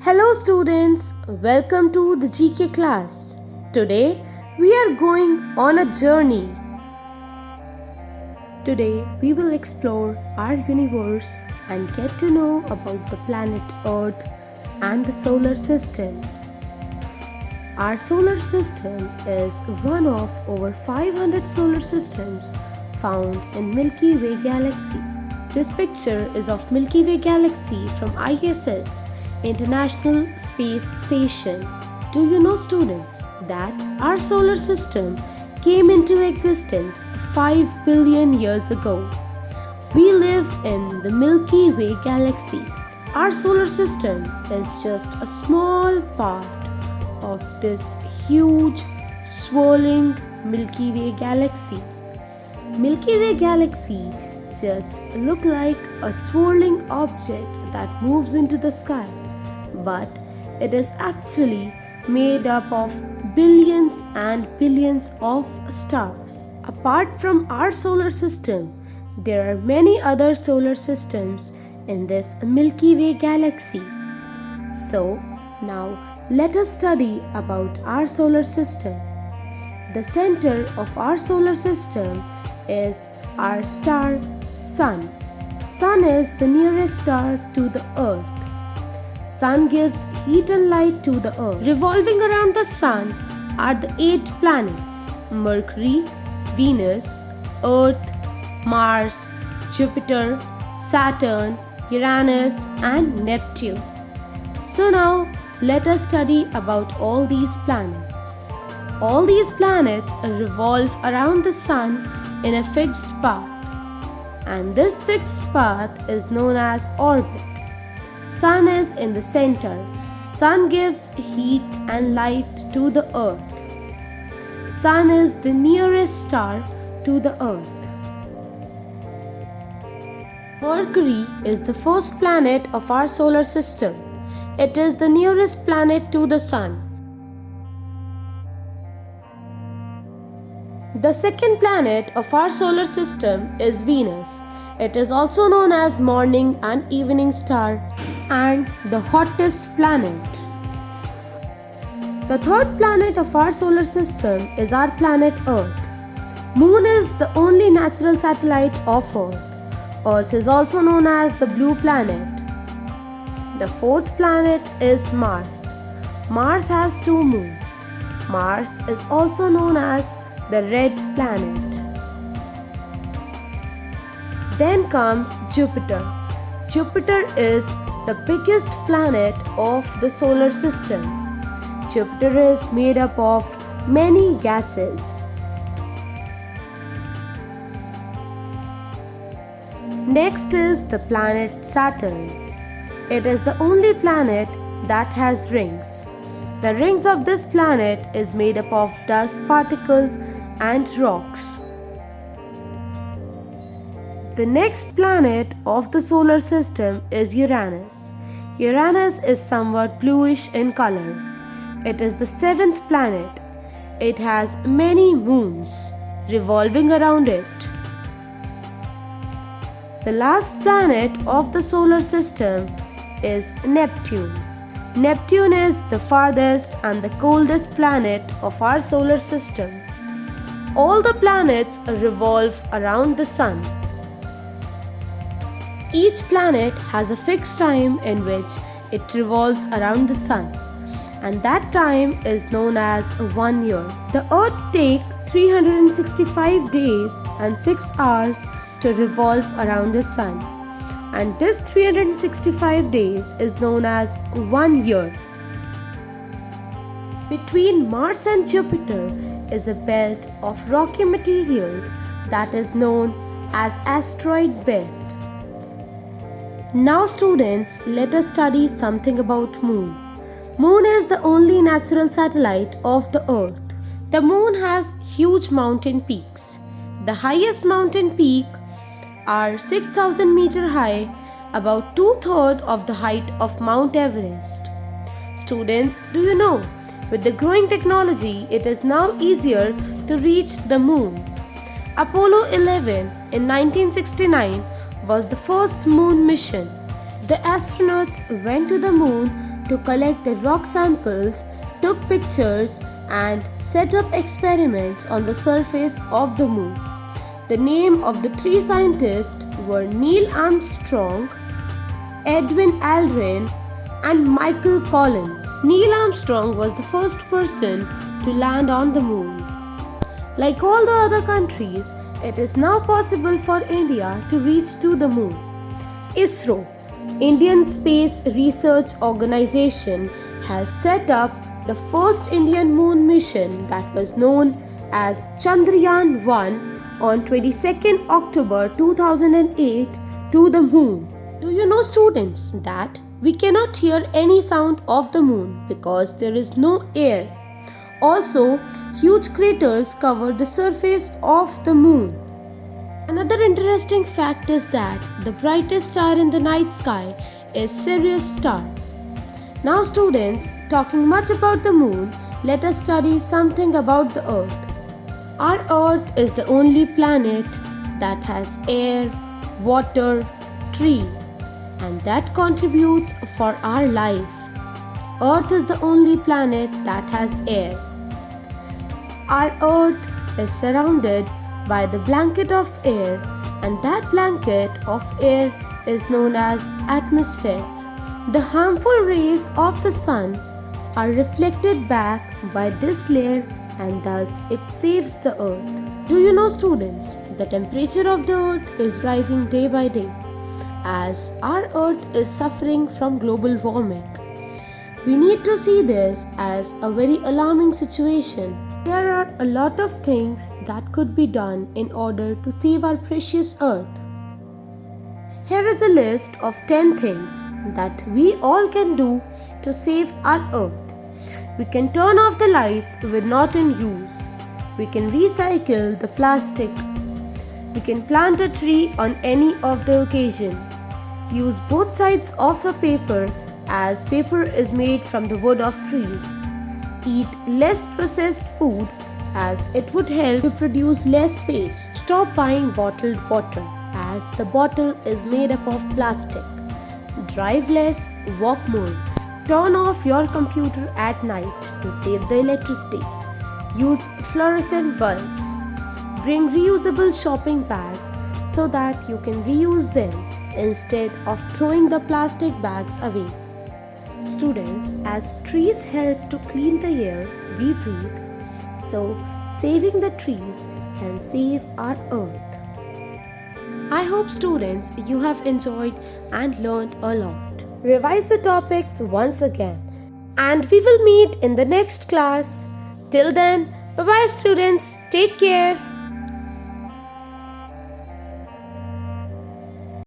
Hello students, welcome to the GK class. Today we are going on a journey. Today we will explore our universe and get to know about the planet Earth and the solar system. Our solar system is one of over 500 solar systems found in Milky Way galaxy. This picture is of Milky Way galaxy from ISS, International Space Station. Do you know students that our solar system came into existence 5 billion years ago? We live in the Milky Way galaxy. Our solar system is just a small part of this huge swirling Milky Way galaxy. Milky Way galaxy just look like a swirling object that moves into the sky, but it is actually made up of billions and billions of stars. Apart from our solar system, there are many other solar systems in this Milky Way galaxy. So, now let us study about our solar system. The center of our solar system is our star Sun. Sun is the nearest star to the Earth. Sun gives heat and light to the Earth. Revolving around the Sun are the 8 planets: Mercury, Venus, Earth, Mars, Jupiter, Saturn, Uranus and Neptune. So now let us study about all these planets. All these planets revolve around the Sun in a fixed path, and this fixed path is known as orbit. Sun is in the center. Sun gives heat and light to the Earth. Sun is the nearest star to the Earth. Mercury is the first planet of our solar system. It is the nearest planet to the Sun. The second planet of our solar system is Venus. It is also known as morning and evening star and the hottest planet. The third planet of our solar system is our planet Earth. Moon is the only natural satellite of Earth. Earth is also known as the blue planet. The fourth planet is Mars. Mars has 2 moons. Mars is also known as the red planet. Then comes Jupiter. Jupiter is the biggest planet of the solar system. Jupiter is made up of many gases. Next is the planet Saturn. It is the only planet that has rings. The rings of this planet is made up of dust particles and rocks. The next planet of the solar system is Uranus. Uranus is somewhat bluish in color. It is the 7th planet. It has many moons revolving around it. The last planet of the solar system is Neptune. Neptune is the farthest and the coldest planet of our solar system. All the planets revolve around the Sun. Each planet has a fixed time in which it revolves around the Sun, and that time is known as 1 year. The Earth takes 365 days and 6 hours to revolve around the Sun, and this 365 days is known as 1 year. Between Mars and Jupiter is a belt of rocky materials that is known as asteroid belt. Now students, let us study something about Moon. Moon is the only natural satellite of the Earth. The Moon has huge mountain peaks. The highest mountain peak are 6,000 meter high, about 2/3 of the height of Mount Everest. Students, do you know, with the growing technology, it is now easier to reach the Moon. Apollo 11 in 1969 was the first moon mission. The astronauts went to the moon to collect the rock samples, took pictures, and set up experiments on the surface of the moon. The name of the three scientists were Neil Armstrong, Edwin Aldrin, and Michael Collins. Neil Armstrong was the first person to land on the moon. Like all the other countries, it is now possible for India to reach to the moon. ISRO, Indian Space Research Organization, has set up the first Indian moon mission that was known as Chandrayaan-1 on 22nd October 2008 to the moon. Do you know, students, that we cannot hear any sound of the moon because there is no air. Also, huge craters cover the surface of the moon. Another interesting fact is that the brightest star in the night sky is Sirius star. Now students, talking much about the moon, let us study something about the earth. Our earth is the only planet that has air, water, tree, and that contributes for our life. Earth is the only planet that has air. Our earth is surrounded by the blanket of air, and that blanket of air is known as atmosphere. The harmful rays of the sun are reflected back by this layer, and thus it saves the earth. Do you know, students, the temperature of the earth is rising day by day as our earth is suffering from global warming. We need to see this as a very alarming situation. There are a lot of things that could be done in order to save our precious earth. Here is a list of 10 things that we all can do to save our earth. We can turn off the lights when not in use. We can recycle the plastic. We can plant a tree on any of the occasion. Use both sides of the paper as paper is made from the wood of trees. Eat less processed food as it would help to produce less waste. Stop buying bottled water as the bottle is made up of plastic. Drive less, walk more. Turn off your computer at night to save the electricity. Use fluorescent bulbs. Bring reusable shopping bags so that you can reuse them instead of throwing the plastic bags away. Students, as trees help to clean the air we breathe, so saving the trees can save our earth. I hope, students, you have enjoyed and learned a lot. Revise the topics once again, and we will meet in the next class. Till then, bye bye, students. Take care.